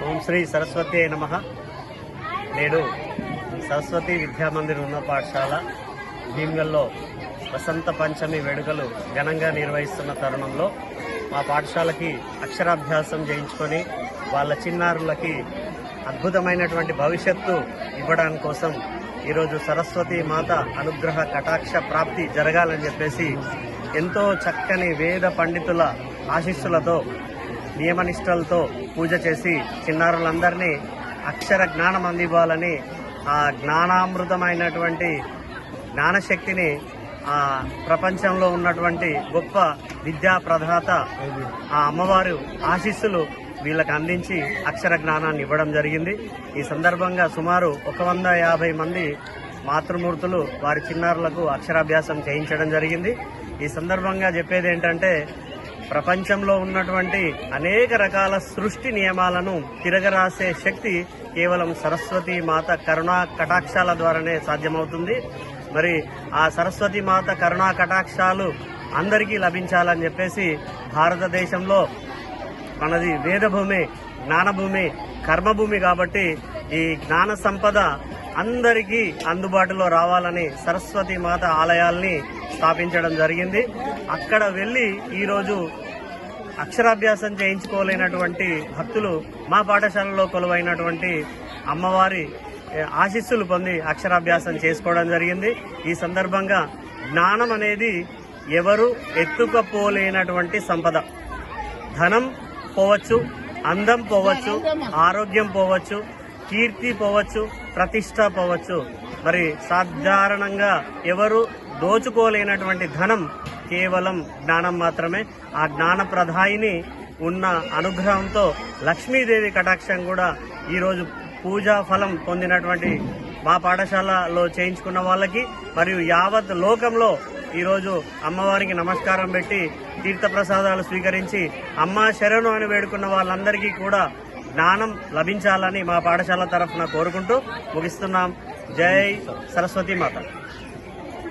ఓం శ్రీ సరస్వతి నమః. నేడు సరస్వతి విద్యామందిర్ ఉన్నత పాఠశాల భీమ్గల్లో వసంత పంచమి వేడుకలు ఘనంగా నిర్వహిస్తున్న తరుణంలో మా పాఠశాలకి అక్షరాభ్యాసం చేయించుకొని వాళ్ళ చిన్నారులకి అద్భుతమైనటువంటి భవిష్యత్తు ఇవ్వడానికి కోసం ఈరోజు సరస్వతి మాత అనుగ్రహ కటాక్ష ప్రాప్తి జరగాలని చెప్పేసి ఎంతో చక్కని వేద పండితుల ఆశీస్సులతో నియమనిష్టలతో పూజ చేసి చిన్నారులందరినీ అక్షర జ్ఞానం అందివ్వాలని, ఆ జ్ఞానామృతమైనటువంటి జ్ఞానశక్తిని ఆ ప్రపంచంలో ఉన్నటువంటి గొప్ప విద్యా ప్రదాత ఆ అమ్మవారు ఆశీస్సులు వీళ్ళకి అందించి అక్షర జ్ఞానాన్ని ఇవ్వడం జరిగింది. ఈ సందర్భంగా సుమారు 150 మంది మాతృమూర్తులు వారి చిన్నారులకు అక్షరాభ్యాసం చేయించడం జరిగింది. ఈ సందర్భంగా చెప్పేది ఏంటంటే, ప్రపంచంలో ఉన్నటువంటి అనేక రకాల సృష్టి నియమాలను తిరగరాసే శక్తి కేవలం సరస్వతి మాత కరుణా కటాక్షాల ద్వారానే సాధ్యమవుతుంది. మరి ఆ సరస్వతి మాత కరుణా కటాక్షాలు అందరికీ లభించాలని చెప్పేసి భారతదేశంలో మనది వేదభూమి, జ్ఞానభూమి, కర్మభూమి కాబట్టి ఈ జ్ఞాన సంపద అందరికీ అందుబాటులో రావాలని సరస్వతి మాత ఆలయాల్ని స్థాపించడం జరిగింది. అక్కడ వెళ్ళి ఈరోజు అక్షరాభ్యాసం చేయించుకోలేనటువంటి భక్తులు మా పాఠశాలలో కొలువైనటువంటి అమ్మవారి ఆశీస్సులు పొంది అక్షరాభ్యాసం చేసుకోవడం జరిగింది. ఈ సందర్భంగా జ్ఞానం అనేది ఎవరు ఎత్తుకపోలేనటువంటి సంపద. ధనం పోవచ్చు, అందం పోవచ్చు, ఆరోగ్యం పోవచ్చు, కీర్తి పోవచ్చు, ప్రతిష్ట పోవచ్చు. మరి సాధారణంగా ఎవరు దోచుకోలేనటువంటి ధనం కేవలం జ్ఞానం మాత్రమే. ఆ జ్ఞాన ప్రదాయిని ఉన్న అనుగ్రహంతో లక్ష్మీదేవి కటాక్షం కూడా ఈరోజు పూజా ఫలం పొందినటువంటి మా పాఠశాలలో చేయించుకున్న వాళ్ళకి మరియు యావత్ లోకంలో ఈరోజు అమ్మవారికి నమస్కారం పెట్టి తీర్థప్రసాదాలు స్వీకరించి అమ్మ శరణు అని వేడుకున్న వాళ్ళందరికీ కూడా జ్ఞానం లభించాలని మా పాఠశాల తరఫున కోరుకుంటూ ముగిస్తున్నాం. జై సరస్వతి మాత.